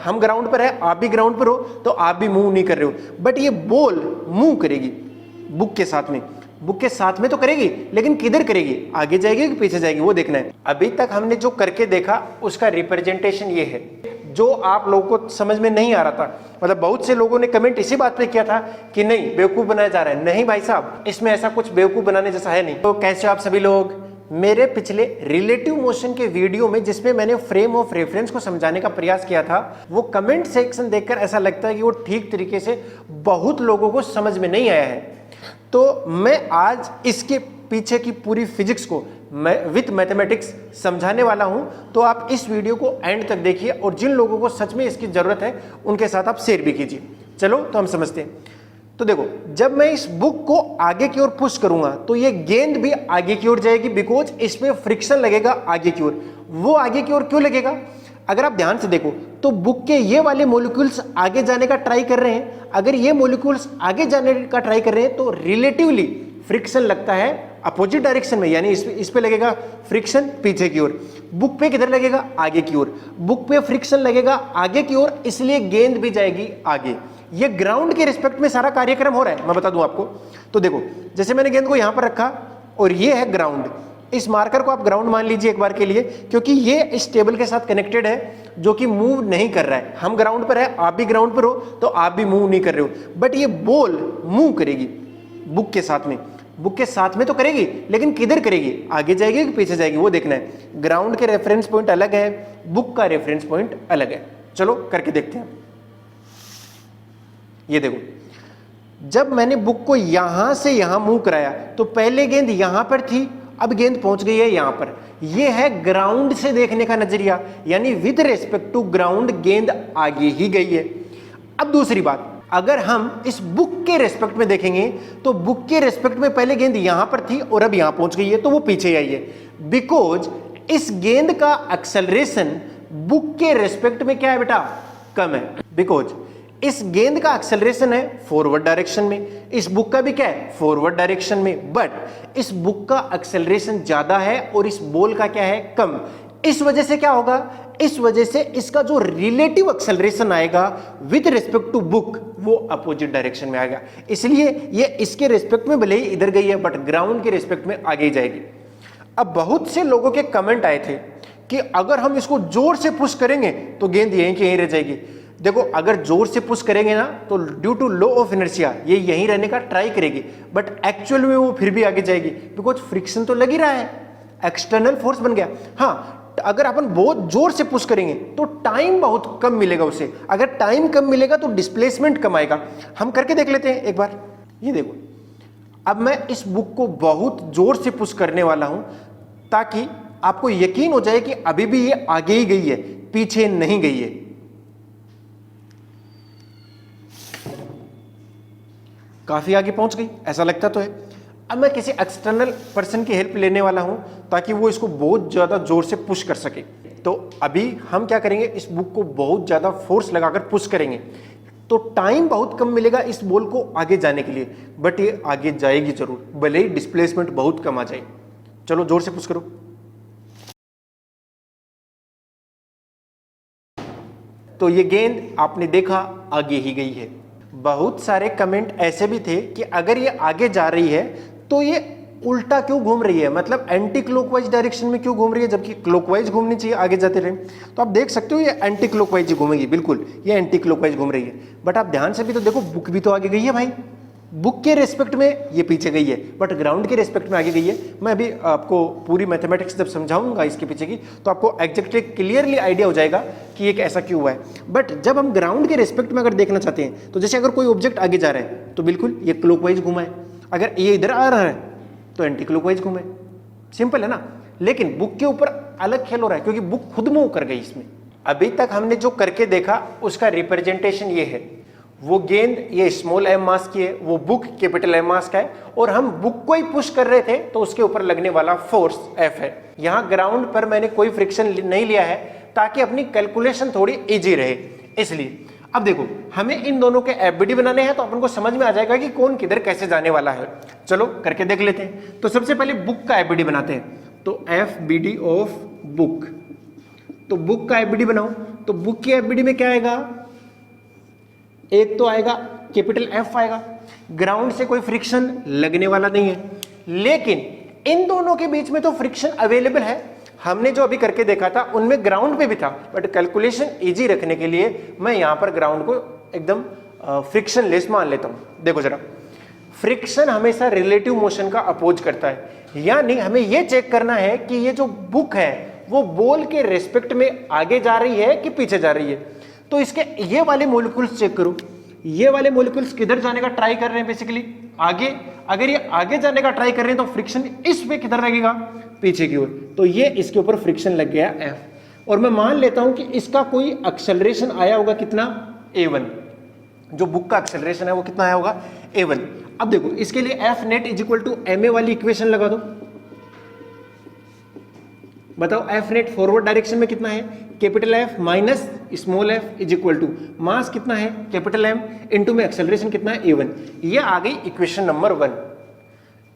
हम ग्राउंड पर है, आप भी ग्राउंड पर हो, तो आप भी मूव नहीं कर रहे हो, बट ये बॉल मूव करेगी बुक के साथ में। बुक के साथ में तो करेगी, लेकिन किधर करेगी, आगे जाएगी कि पीछे जाएगी, वो देखना है। अभी तक हमने जो करके देखा उसका रिप्रेजेंटेशन ये है, जो आप लोगों को समझ में नहीं आ रहा था। मतलब बहुत से लोगों ने कमेंट इसी बात पे किया था कि नहीं बेवकूफ बनाया जा रहा है। नहीं भाई साहब, इसमें ऐसा कुछ बेवकूफ बनाने जैसा है नहीं। तो कैसे आप सभी लोग, मेरे पिछले रिलेटिव मोशन के वीडियो में जिसमें मैंने फ्रेम ऑफ रेफरेंस को समझाने का प्रयास किया था, वो कमेंट सेक्शन देखकर ऐसा लगता है कि वो ठीक तरीके से बहुत लोगों को समझ में नहीं आया है। तो मैं आज इसके पीछे की पूरी फिजिक्स को विथ मैथमेटिक्स समझाने वाला हूं। तो आप इस वीडियो को एंड तक देखिए और जिन लोगों को सच में इसकी जरूरत है उनके साथ आप शेयर भी कीजिए। चलो तो हम समझते हैं। तो देखो, जब मैं इस बुक को आगे की ओर पुश करूंगा तो ये गेंद भी आगे की ओर जाएगी, बिकॉज इसमें फ्रिक्शन लगेगा आगे की ओर। वो आगे की ओर क्यों लगेगा? अगर आप ध्यान से देखो तो बुक के ये वाले मॉलिक्यूल्स आगे जाने का ट्राई कर रहे हैं। अगर ये मॉलिक्यूल्स आगे जाने का ट्राई कर रहे हैं तो रिलेटिवली फ्रिक्शन लगता है अपोजिट डायरेक्शन में, यानी इस पे लगेगा फ्रिक्शन पीछे की ओर। बुक पे किधर लगेगा? आगे की ओर। बुक पे फ्रिक्शन लगेगा आगे की ओर, इसलिए गेंद भी जाएगी आगे। ये ग्राउंड के रिस्पेक्ट में सारा कार्यक्रम हो रहा है, मैं बता दूं आपको। तो देखो, जैसे मैंने गेंद को यहां पर रखा और ये है ग्राउंड। इस मार्कर को आप ग्राउंड मान लीजिए एक बार के लिए, क्योंकि ये इस टेबल के साथ कनेक्टेड है जो कि मूव नहीं कर रहा है। हम ग्राउंड पर है, आप भी ग्राउंड पर हो, तो आप भी मूव नहीं कर रहे हो, बट ये बॉल मूव करेगी बुक के साथ में। बुक के साथ में तो करेगी, लेकिन किधर करेगी, आगे जाएगी कि पीछे जाएगी, वो देखना है। ग्राउंड के रेफरेंस पॉइंट अलग है, बुक का रेफरेंस पॉइंट अलग है। चलो करके देखते हैं। ये देखो, जब मैंने बुक को यहां से यहां मूव कराया तो पहले गेंद यहां पर थी, अब गेंद पहुंच गई है यहां पर। यह है ग्राउंड से देखने का नजरिया, यानी विद रेस्पेक्ट टू ग्राउंड गेंद आगे ही गई है। अब दूसरी बात, अगर हम इस बुक के रेस्पेक्ट में देखेंगे तो बुक के रेस्पेक्ट में पहले गेंद यहां पर थी और अब यहां पहुंच गई है, तो वो पीछे आई है। बिकॉज इस गेंद का एक्सेलरेशन बुक के रेस्पेक्ट में क्या है बेटा? कम है। बिकॉज इस गेंद का एक्सेलरेशन है फॉरवर्ड डायरेक्शन में, इस बुक का भी क्या है? फॉरवर्ड डायरेक्शन में, बट इस बुक का एक्सेलरेशन ज्यादा है और इस बॉल का क्या है? कम। इस वजह से क्या होगा? इस वजह से इसका जो रिलेटिव एक्सेलरेशन आएगा विद रिस्पेक्ट टू बुक, वो अपोजिट डायरेक्शन में आएगा। इसलिए ये इसके रिस्पेक्ट में भले ही इधर गई है, बट ग्राउंड के रिस्पेक्ट में आगे जाएगी। अब बहुत से लोगों के कमेंट आए थे कि अगर हम इसको जोर से पुश करेंगे तो गेंद यहीं की यहीं रह जाएगी। देखो, अगर जोर से पुश करेंगे ना तो due to law of inertia ये यहीं रहने का ट्राई करेगी, बट एक्चुअल में वो फिर भी आगे जाएगी, बिकॉज फ्रिक्शन तो लग ही रहा है, एक्सटर्नल फोर्स बन गया। हाँ, अगर अपन बहुत जोर से पुश करेंगे तो टाइम बहुत कम मिलेगा उसे। अगर टाइम कम मिलेगा तो डिस्प्लेसमेंट कम आएगा। हम करके देख लेते हैं एक बार। ये देखो, अब मैं इस बुक को बहुत जोर से पुश करने वाला हूं ताकि आपको यकीन हो जाए कि अभी भी ये आगे ही गई है, पीछे नहीं गई है। काफी आगे पहुंच गई, ऐसा लगता तो है। अब मैं किसी एक्सटर्नल पर्सन की हेल्प लेने वाला हूं ताकि वो इसको बहुत ज्यादा जोर से पुश कर सके। तो अभी हम क्या करेंगे, इस बुक को बहुत ज्यादा फोर्स लगाकर पुश करेंगे तो टाइम बहुत कम मिलेगा इस बॉल को आगे जाने के लिए, बट ये आगे जाएगी जरूर, भले ही डिस्प्लेसमेंट बहुत कम आ जाए। चलो जोर से पुश करो। तो ये गेंद आपने देखा आगे ही गई है। बहुत सारे कमेंट ऐसे भी थे कि अगर ये आगे जा रही है तो ये उल्टा क्यों घूम रही है, मतलब एंटी क्लॉकवाइज डायरेक्शन में क्यों घूम रही है, जबकि क्लॉकवाइज घूमनी चाहिए आगे जाते रहे। तो आप देख सकते हो ये एंटी क्लॉकवाइज ही घूमेगी, बिल्कुल ये एंटी क्लॉकवाइज घूम रही है। बट आप ध्यान से भी तो देखो, बुक भी तो आगे गई है भाई। बुक के रेस्पेक्ट में ये पीछे गई है, बट ग्राउंड के रेस्पेक्ट में आगे गई है। मैं अभी आपको पूरी मैथमेटिक्स जब समझाऊंगा इसके पीछे की, तो आपको एग्जैक्टली क्लियरली आइडिया हो जाएगा कि ये ऐसा क्यों हुआ है। बट जब हम ग्राउंड के रेस्पेक्ट में अगर देखना चाहते हैं, तो जैसे अगर कोई ऑब्जेक्ट आगे जा रहा है तो बिल्कुल ये क्लॉकवाइज घुमा है, अगर ये इधर आ रहा है तो एंटी क्लॉकवाइज घुमा है। सिंपल है ना। लेकिन बुक के ऊपर अलग खेल हो रहा है, क्योंकि बुक खुद मूव कर गई इसमें। अभी तक हमने जो करके देखा उसका रिप्रेजेंटेशन ये है। वो गेंद ये स्मॉल एम मास की है, वो बुक कैपिटल एम मास का है, और हम बुक को ही पुश कर रहे थे तो उसके ऊपर लगने वाला फोर्स एफ है। यहां ग्राउंड पर मैंने कोई फ्रिक्शन नहीं लिया है ताकि अपनी कैलकुलेशन थोड़ी इजी रहे, इसलिए। अब देखो, हमें इन दोनों के एफबीडी बनाने हैं तो अपन को समझ में आ जाएगा कि कौन किधर कैसे जाने वाला है। चलो करके देख लेते हैं। तो सबसे पहले बुक का एफबीडी बनाते हैं। तो एफबीडी ऑफ बुक, तो बुक का एफबीडी बनाओ तो बुक की एफबीडी में क्या आएगा, एक तो आएगा कैपिटल एफ आएगा, ग्राउंड से कोई फ्रिक्शन लगने वाला नहीं है, लेकिन इन दोनों के बीच में तो फ्रिक्शन अवेलेबल है। हमने जो अभी करके देखा था उनमें ग्राउंड पे भी था, बट कैलकुलेशन इजी रखने के लिए मैं यहां पर ग्राउंड को एकदम फ्रिक्शन लेस मान लेता हूं। देखो जरा, फ्रिक्शन हमेशा रिलेटिव मोशन का अपोज करता है, यानी हमें यह चेक करना है कि ये जो बुक है वो बॉल के रेस्पेक्ट में आगे जा रही है कि पीछे जा रही है। तो इसके ये वाले मॉलिक्यूल्स चेक करो, ये वाले मॉलिक्यूल्स किधर जाने का ट्राई कर रहे हैं, बेसिकली आगे। अगर ये आगे जाने का ट्राई कर रहे हैं तो फ्रिक्शन इस पे किधर लगेगा, पीछे की ओर, तो ये इसके ऊपर फ्रिक्शन लग गया F। और मैं मान लेता हूं कि इसका कोई एक्सेलरेशन आया होगा कितना, A1। जो बुक का एक्सेलरेशन है वो कितना आया होगा, A1। अब देखो इसके लिए F net is equal to ma वाली इक्वेशन लगा दो, बताओ F नेट फॉरवर्ड डायरेक्शन में कितना है, capital F minus small f is equal to mass कितना है, कैपिटल M, इनटू में एक्सेलरेशन कितना है, A1। ये आ गई इक्वेशन नंबर 1।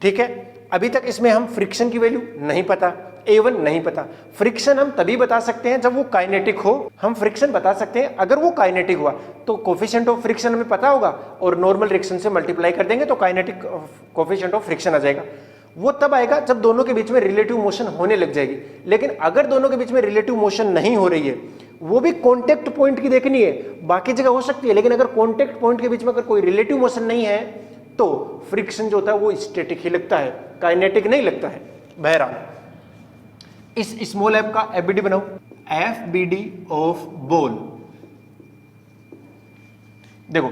ठीक है, अभी तक इसमें हम फ्रिक्शन की वैल्यू नहीं पता, A1 नहीं पता। फ्रिक्शन हम तभी बता सकते हैं जब वो काइनेटिक हो, हम फ्रिक्शन बता सकते हैं अगर वो काइनेटिक हुआ तो कोफिशिएंट ऑफ फ्रिक्शन हमें पता होगा और नॉर्मल रिएक्शन से मल्टीप्लाई कर देंगे तो काइनेटिक कोफिशिएंट ऑफ फ्रिक्शन आ जाएगा। वो तब आएगा जब दोनों के बीच में रिलेटिव मोशन होने लग जाएगी। लेकिन अगर दोनों के बीच में रिलेटिव मोशन नहीं हो रही है, वो भी कॉन्टेक्ट पॉइंट की देखनी है, बाकी जगह हो सकती है, लेकिन अगर कॉन्टेक्ट पॉइंट के बीच में अगर कोई रिलेटिव मोशन नहीं है तो फ्रिक्शन जो होता है वो स्टैटिक ही लगता है, काइनेटिक नहीं लगता है। बहरहाल इस स्मॉल एफ का एफबीडी बनाओ, एफबीडी ऑफ बॉल। देखो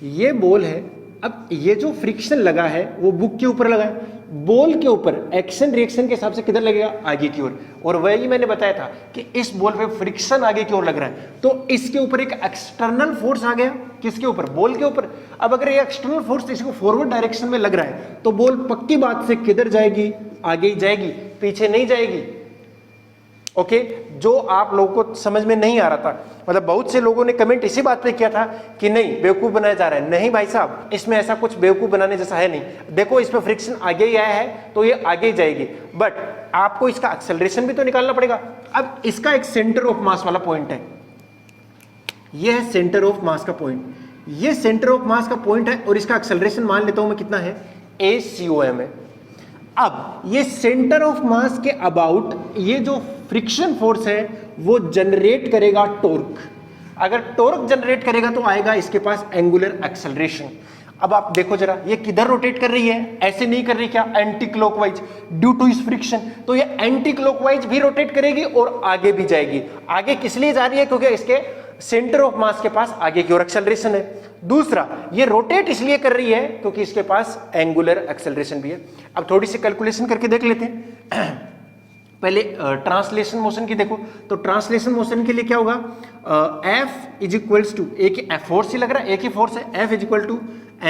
ये बॉल है, अब ये जो फ्रिक्शन लगा है वो बुक के ऊपर लगा है, बॉल के ऊपर एक्शन रिएक्शन के हिसाब से किधर लगेगा, आगे की ओर। और वही मैंने बताया था कि इस बॉल पे फ्रिक्शन आगे की ओर लग रहा है तो इसके ऊपर एक एक्सटर्नल फोर्स आ गया, किसके ऊपर, बॉल के ऊपर। अब अगर ये एक्सटर्नल फोर्स इसको फॉरवर्ड डायरेक्शन में लग रहा है तो बॉल पक्की बात से किधर जाएगी, आगे ही जाएगी, पीछे नहीं जाएगी। ओके, जो आप लोगों को समझ में नहीं आ रहा था, मतलब बहुत से लोगों ने कमेंट इसी बात पे किया था कि नहीं बेवकूफ बनाया जा रहा है। नहीं भाई साहब, इसमें ऐसा कुछ बेवकूफ बनाने जैसा है नहीं। देखो इस पे फ्रिक्शन आगे ही आया है तो ये आगे ही जाएगी, बट आपको इसका एक्सेलरेशन भी तो निकालना पड़ेगा। अब इसका एक सेंटर ऑफ मास वाला पॉइंट है, ये है सेंटर ऑफ मास का पॉइंट, ये सेंटर ऑफ मास का पॉइंट है और इसका एक्सेलरेशन मान लेता हूं मैं कितना है, ACOM है। अब ये सेंटर ऑफ मास के अबाउट ये जो फ्रिक्शन फोर्स है वो जनरेट करेगा टॉर्क। अगर टॉर्क जनरेट करेगा तो आएगा इसके पास एंगुलर एक्सेलरेशन। अब आप देखो जरा, ये किधर रोटेट कर रही है, ऐसे नहीं कर रही क्या, एंटी क्लॉकवाइज, ड्यू टू इस फ्रिक्शन। तो ये एंटी क्लॉकवाइज भी रोटेट करेगी और आगे भी जाएगी। आगे किस लिए जा रही है, क्योंकि इसके सेंटर ऑफ मास के पास आगे की ओर एक्सेलरेशन है। दूसरा, ये रोटेट इसलिए कर रही है क्योंकि इसके पास एंगुलर एक्सेलरेशन भी है। अब थोड़ी सी कैलकुलेशन करके देख लेते हैं। पहले ट्रांसलेशन मोशन की देखो, तो ट्रांसलेशन मोशन के लिए क्या होगा, F इज इक्वल्स टू, एक फोर्स ही लग रहा है, एक ही फोर्स है, F is equal to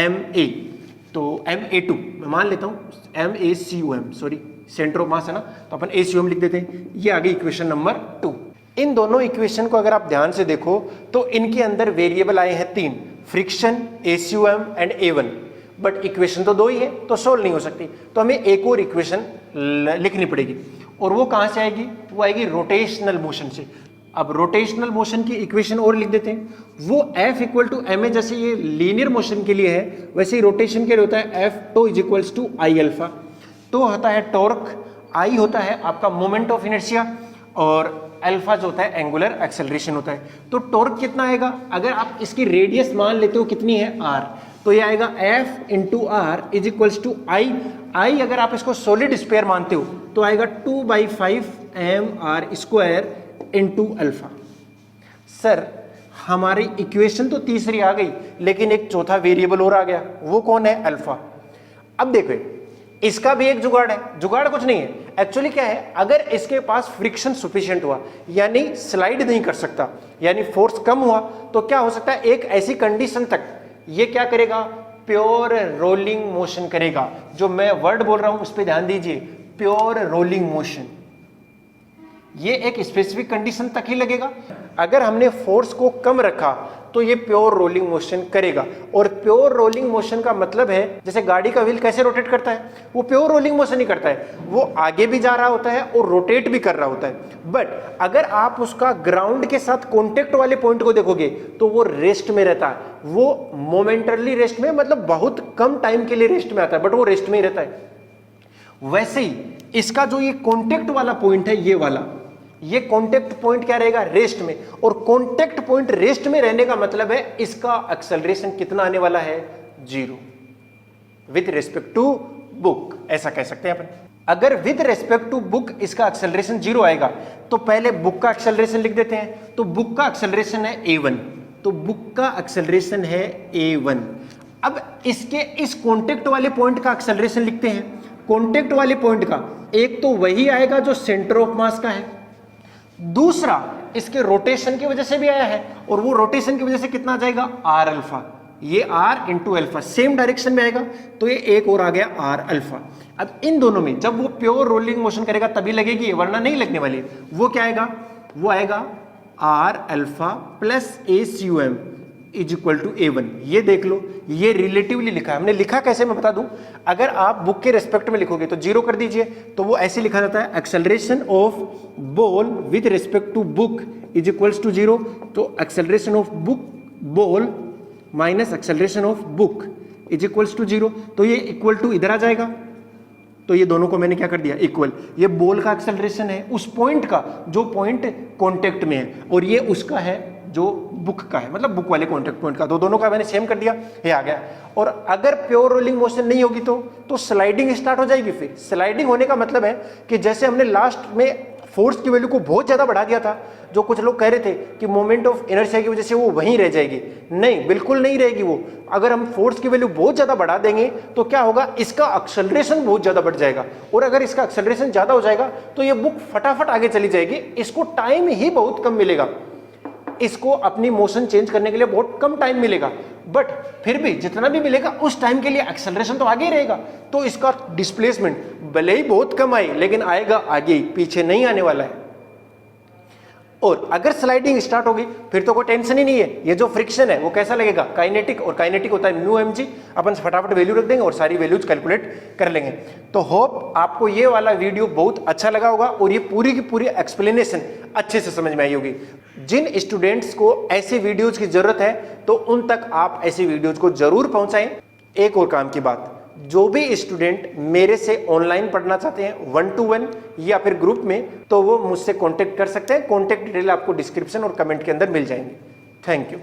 MA, तो MA2 मैं मान लेता हूं, MACOM, sorry centre of mass है ना, तो अपन ACOM लिख देते हैं। ये आ गई इक्वेशन नंबर 2। इन दोनों इक्वेशन को अगर आप ध्यान से देखो तो इनके अंदर वेरिएबल आए हैं 3, friction, ACOM and A1, but equation तो 2 ही है तो सोल्व नहीं हो सकती, तो हमें एक और इक्वेशन लिखनी पड़ेगी। और वो कहां से आएगी, वो आएगी रोटेशनल मोशन से। अब रोटेशनल मोशन की इक्वेशन और लिख देते हैं, वो F इक्वल टू ma, जैसे ये लीनियर मोशन के लिए है वैसे ही रोटेशन के लिए होता है F tau is equals to I alpha. तो होता है टॉर्क, I होता है आपका मोमेंट ऑफ इनर्शिया और अल्फा जो होता है एंगुलर एक्सेलरेशन होता है। तो टॉर्क कितना आएगा, अगर आप इसकी रेडियस मान लेते हो कितनी है r, तो ये आएगा F into r is equals to I। I अगर आप इसको सॉलिड स्पेयर मानते हो तो आएगा 2/5 mr square into alpha. Sir हमारी इक्वेशन तो तीसरी आ गई लेकिन एक चौथा वेरिएबल और आ गया, वो कौन है, अल्फा। अब देखो इसका भी एक जुगाड़ है, जुगाड़ कुछ नहीं है, एक्चुअली क्या है, अगर इसके पास फ्रिक्शन सफिशिएंट हुआ यानी स्लाइड नहीं कर सकता, यानी फोर्स कम हुआ, तो क्या हो सकता है, एक ऐसी कंडीशन तक ये क्या करेगा, प्योर रोलिंग मोशन करेगा। जो मैं वर्ड बोल रहा हूं उस पर ध्यान दीजिए, प्योर रोलिंग मोशन। ये एक स्पेसिफिक कंडीशन तक ही लगेगा। अगर हमने फोर्स को कम रखा तो ये प्योर रोलिंग मोशन करेगा। और प्योर रोलिंग मोशन का मतलब है, जैसे गाड़ी का व्हील कैसे रोटेट करता है, वो प्योर रोलिंग मोशन ही करता है, वो आगे भी जा रहा होता है और रोटेट भी कर रहा होता है। बट अगर आप उसका ग्राउंड के साथ कॉन्टेक्ट वाले पॉइंट को देखोगे तो वो रेस्ट में रहता है, वो मोमेंटरली रेस्ट में, मतलब बहुत कम टाइम के लिए रेस्ट में आता है, बट वो रेस्ट में ही रहता है। वैसे ही इसका जो ये कॉन्टेक्ट वाला पॉइंट है, ये वाला, ये कॉन्टेक्ट पॉइंट क्या रहेगा, रेस्ट में। और कॉन्टेक्ट पॉइंट रेस्ट में रहने का मतलब है इसका एक्सेलरेशन कितना आने वाला है, 0 विद रिस्पेक्ट टू बुक, ऐसा कह सकते हैं अपन। अगर विद रिस्पेक्ट टू बुक इसका एक्सेलरेशन 0 आएगा तो पहले बुक का एक्सेलरेशन लिख देते हैं। तो बुक का एक्सेलरेशन है a1, तो बुक का एक्सेलरेशन है a1। अब इसके इस कॉन्टेक्ट वाले पॉइंट का एक्सेलरेशन लिखते हैं। कॉन्टेक्ट वाले पॉइंट का एक तो वही आएगा जो सेंटर ऑफ मास का है, दूसरा इसके रोटेशन की वजह से भी आया है, और वो रोटेशन की वजह से कितना आ जाएगा, आर अल्फा। ये r into alpha same direction में आएगा, तो ये एक और आ गया आर अल्फा। अब इन दोनों में जब वो प्योर रोलिंग मोशन करेगा तभी लगेगी, वरना नहीं लगने वाली। वो क्या आएगा, वो आएगा r alpha plus A C U M is equal to a1। ये देख लो, ये रिलेटिवली लिखा है। हमने लिखा कैसे मैं बता दूं, अगर आप बुक के रेस्पेक्ट में लिखोगे तो 0 कर दीजिए, तो वो ऐसे लिखा जाता है, acceleration of ball with respect to book is equals to 0। तो acceleration of book ball minus acceleration of book is equals to 0। तो ये इक्वल टू इधर आ जाएगा, तो ये दोनों को मैंने क्या कर दिया, इक्वल। ये बॉल का एक्सेलरेशन है उस पॉइंट का जो पॉइंट कॉन्टेक्ट में है, और ये उसका है जो बुक का है, मतलब बुक वाले कॉन्टेक्ट पॉइंट का। तो दोनों का मैंने सेम कर दिया, ये आ गया। और अगर प्योर रोलिंग मोशन नहीं होगी तो स्लाइडिंग स्टार्ट हो जाएगी। फिर स्लाइडिंग होने का मतलब है कि जैसे हमने लास्ट में फोर्स की वैल्यू को बहुत ज्यादा बढ़ा दिया था, जो कुछ लोग कह रहे थे कि मोमेंट ऑफ इनर्शिया की वजह से वो वहीं रह जाएगी, नहीं, बिल्कुल नहीं रहेगी वो। अगर हम फोर्स की वैल्यू बहुत ज्यादा बढ़ा देंगे तो क्या होगा, इसका एक्सेलरेशन बहुत ज्यादा बढ़ जाएगा, और अगर इसका एक्सेलरेशन ज्यादा हो जाएगा तो ये बुक फटाफट आगे चली जाएगी। इसको टाइम ही बहुत कम मिलेगा, इसको अपनी मोशन चेंज करने के लिए बहुत कम टाइम मिलेगा, बट फिर भी जितना भी मिलेगा उस टाइम के लिए एक्सेलरेशन तो आगे ही रहेगा। तो इसका डिस्प्लेसमेंट भले ही बहुत कम आए, लेकिन आएगा आगे ही, पीछे नहीं आने वाला है। और अगर स्लाइडिंग स्टार्ट होगी फिर तो कोई टेंशन ही नहीं है। ये जो फ्रिक्शन है वो कैसा लगेगा, काइनेटिक, और काइनेटिक होता है म्यू एम जी। अपन फटाफट वैल्यू रख देंगे और सारी वैल्यूज कैलकुलेट कर लेंगे। तो होप आपको ये वाला वीडियो बहुत अच्छा लगा होगा और ये पूरी की पूरी एक्सप्लेनेशन अच्छे से समझ में आई होगी। जिन स्टूडेंट्स को ऐसे वीडियोज की जरूरत है तो उन तक आप ऐसी वीडियोज को जरूर पहुंचाएं। एक और काम की बात, जो भी स्टूडेंट मेरे से ऑनलाइन पढ़ना चाहते हैं 1-to-1 या फिर ग्रुप में, तो वो मुझसे कांटेक्ट कर सकते हैं। कांटेक्ट डिटेल आपको डिस्क्रिप्शन और कमेंट के अंदर मिल जाएंगे। Thank you.